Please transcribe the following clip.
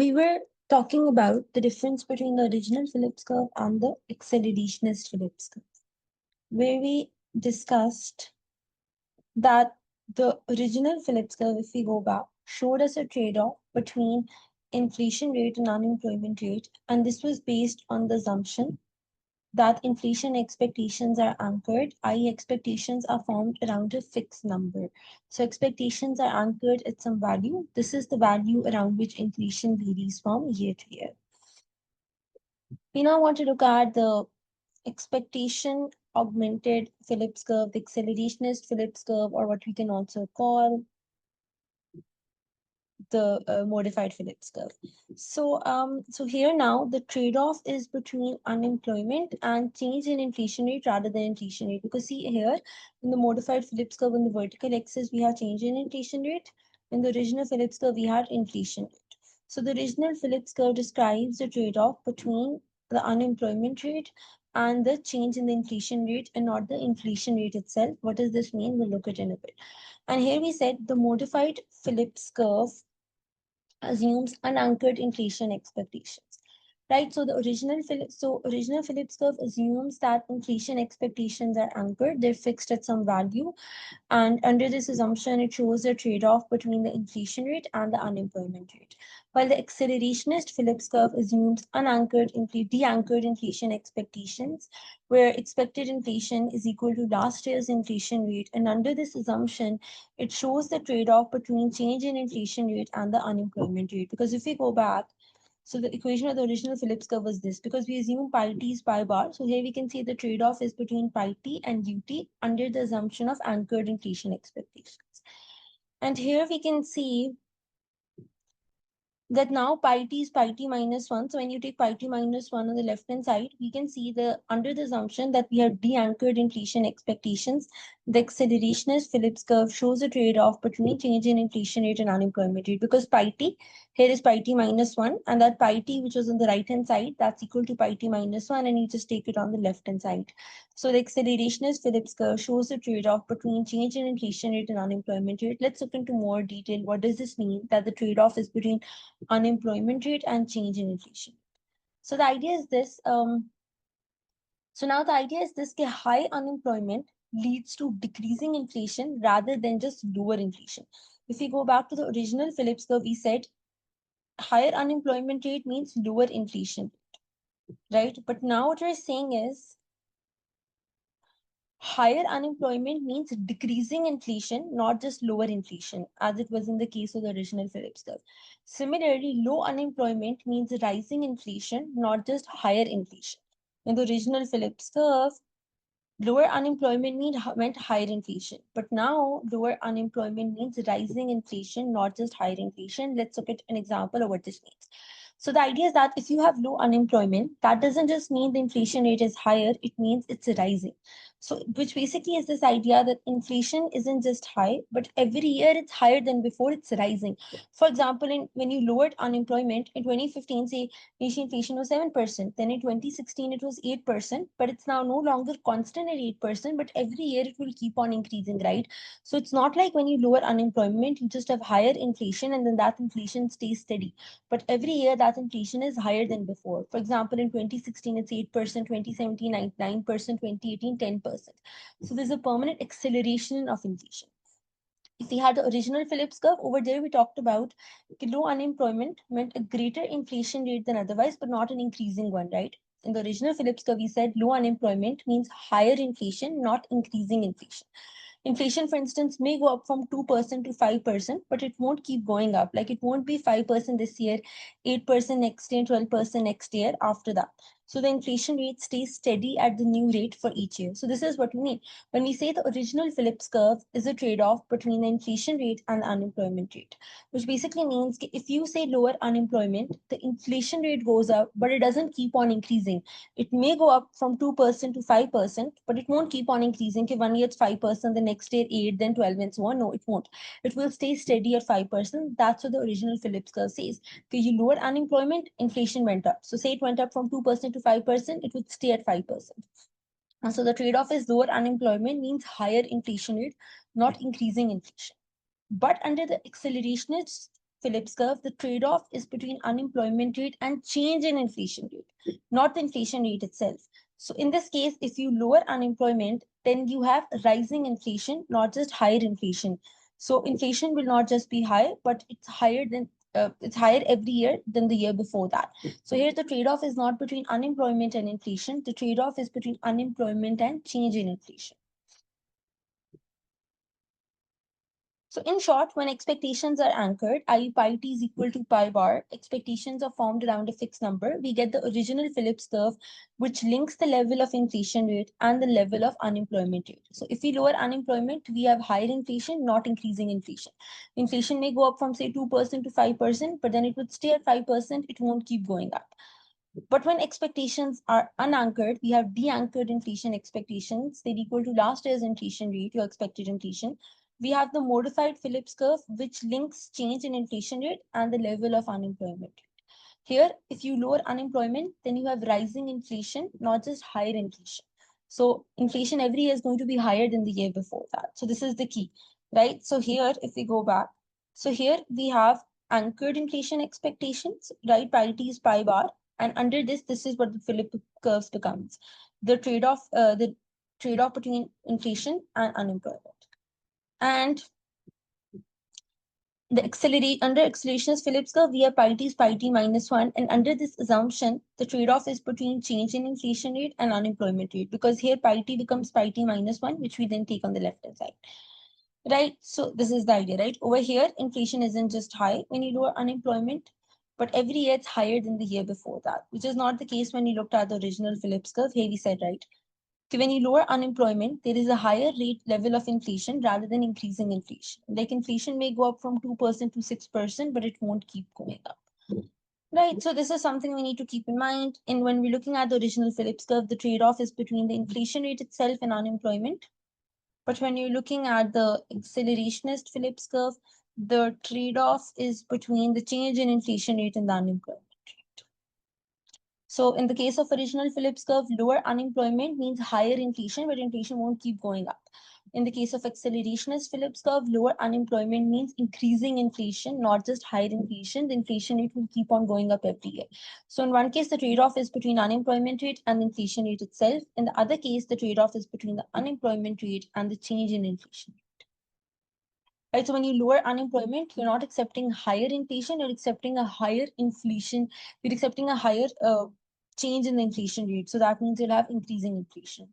We were talking about the difference between the original Phillips curve and the accelerationist Phillips curve, where we discussed that the original Phillips curve, if we go back, showed us a trade-off between inflation rate and unemployment rate, and this was based on the assumption that inflation expectations are anchored, i.e., expectations are formed around a fixed number. So expectations are anchored at some value. This is the value around which inflation varies from year to year. We now want to look at the expectation augmented Phillips curve, the accelerationist Phillips curve, or what we can also call the modified Phillips curve. So here now the trade-off is between unemployment and change in inflation rate rather than inflation rate. Because see here in the modified Phillips curve on the vertical axis we have change in inflation rate. In the original Phillips curve we had inflation rate. So the original Phillips curve describes the trade-off between the unemployment rate and the change in the inflation rate and not the inflation rate itself. What does this mean? We'll look at it in a bit. And here we said the modified Phillips curve assumes unanchored inflation expectations, right? So the original Phillips curve assumes that inflation expectations are anchored, they're fixed at some value, and under this assumption, it shows a trade-off between the inflation rate and the unemployment rate. While the accelerationist Phillips curve assumes de-anchored inflation expectations, where expected inflation is equal to last year's inflation rate. And under this assumption, it shows the trade-off between change in inflation rate and the unemployment rate. Because if we go back, so the equation of the original Phillips curve was this, because we assume pi t is pi bar. So here we can see the trade-off is between pi t and ut under the assumption of anchored inflation expectations. And here we can see that now pi t is pi t minus 1. So when you take pi t minus 1 on the left hand side, we can see the under the assumption that we have de-anchored inflation expectations, the accelerationist Phillips curve shows a trade-off between change in inflation rate and unemployment rate, because pi t here is pi t minus 1, and that pi t which was on the right hand side, that's equal to pi t minus 1, and you just take it on the left hand side. So the accelerationist Phillips curve shows a trade-off between change in inflation rate and unemployment rate. Let's look into more detail. What does this mean? That the trade-off is between unemployment rate and change in inflation. So the idea is this. The idea is this: that high unemployment leads to decreasing inflation rather than just lower inflation. If we go back to the original Phillips curve, we said higher unemployment rate means lower inflation, right? But now what we're saying is higher unemployment means decreasing inflation, not just lower inflation, as it was in the case of the original Phillips curve. Similarly, low unemployment means rising inflation, not just higher inflation. In the original Phillips curve, lower unemployment meant higher inflation. But now, lower unemployment means rising inflation, not just higher inflation. Let's look at an example of what this means. So the idea is that if you have low unemployment, that doesn't just mean the inflation rate is higher, it means it's rising. So, which basically is this idea that inflation isn't just high, but every year it's higher than before, it's rising. For example, when you lowered unemployment in 2015, say Asian inflation was 7%. Then in 2016, it was 8%, but it's now no longer constant at 8%, but every year it will keep on increasing, right? So it's not like when you lower unemployment, you just have higher inflation and then that inflation stays steady. But every year that inflation is higher than before. For example, in 2016, it's 8%, 2017, 9%, 2018, 10%. So there's a permanent acceleration of inflation. If we had the original Phillips curve, over there we talked about low unemployment meant a greater inflation rate than otherwise, but not an increasing one, right? In the original Phillips curve, we said low unemployment means higher inflation, not increasing inflation. Inflation, for instance, may go up from 2% to 5%, but it won't keep going up. Like it won't be 5% this year, 8% next year, 12% next year after that. So the inflation rate stays steady at the new rate for each year. So this is what we mean when we say the original Phillips curve is a trade-off between the inflation rate and the unemployment rate, which basically means if you say lower unemployment, the inflation rate goes up, but it doesn't keep on increasing. It may go up from 2% to 5%, but it won't keep on increasing. If 1 year it's 5%, the next year 8, then 12, and so on. No, it won't. It will stay steady at 5%. That's what the original Phillips curve says. Because you lower unemployment, inflation went up. So say it went up from 2% to 5%, it would stay at 5%. And so the trade-off is lower unemployment means higher inflation rate, not increasing inflation. But under the accelerationist Phillips curve, the trade-off is between unemployment rate and change in inflation rate, not the inflation rate itself. So in this case, if you lower unemployment, then you have rising inflation, not just higher inflation. So inflation will not just be high, but it's higher every year than the year before that. So here the trade-off is not between unemployment and inflation. The trade-off is between unemployment and change in inflation. So in short, when expectations are anchored, i.e. pi t is equal to pi bar, expectations are formed around a fixed number, we get the original Phillips curve, which links the level of inflation rate and the level of unemployment rate. So if we lower unemployment, we have higher inflation, not increasing inflation. Inflation may go up from say 2% to 5%, but then it would stay at 5%, it won't keep going up. But when expectations are unanchored, we have de-anchored inflation expectations. They're equal to last year's inflation rate, your expected inflation. We have the modified Phillips curve, which links change in inflation rate and the level of unemployment. Here, if you lower unemployment, then you have rising inflation, not just higher inflation. So inflation every year is going to be higher than the year before that. So this is the key, right? So here, if we go back, so here we have anchored inflation expectations, right? Parity is pi bar. And under this, this is what the Phillips curves becomes. The trade-off between inflation and unemployment. And under accelerationist Phillips curve, we have pi t is pi t minus 1. And under this assumption, the trade-off is between change in inflation rate and unemployment rate, because here pi t becomes pi t minus 1, which we then take on the left-hand side. Right? So this is the idea, right? Over here, inflation isn't just high when you lower unemployment, but every year it's higher than the year before that, which is not the case when you looked at the original Phillips curve. Here we said, right? When you lower unemployment, there is a higher rate level of inflation rather than increasing inflation. Like inflation may go up from 2% to 6%, but it won't keep going up. Right, so this is something we need to keep in mind. And when we're looking at the original Phillips curve, the trade-off is between the inflation rate itself and unemployment. But when you're looking at the accelerationist Phillips curve, the trade-off is between the change in inflation rate and the unemployment rate. So in the case of original Phillips curve, lower unemployment means higher inflation, but inflation won't keep going up. In the case of accelerationist Phillips curve, lower unemployment means increasing inflation, not just higher inflation. The inflation rate will keep on going up every year. So in one case, the trade-off is between unemployment rate and the inflation rate itself. In the other case, the trade-off is between the unemployment rate and the change in inflation. Right, so when you lower unemployment, you're not accepting higher inflation, you're accepting a higher inflation, you're accepting a higher change in the inflation rate. So that means you'll have increasing inflation.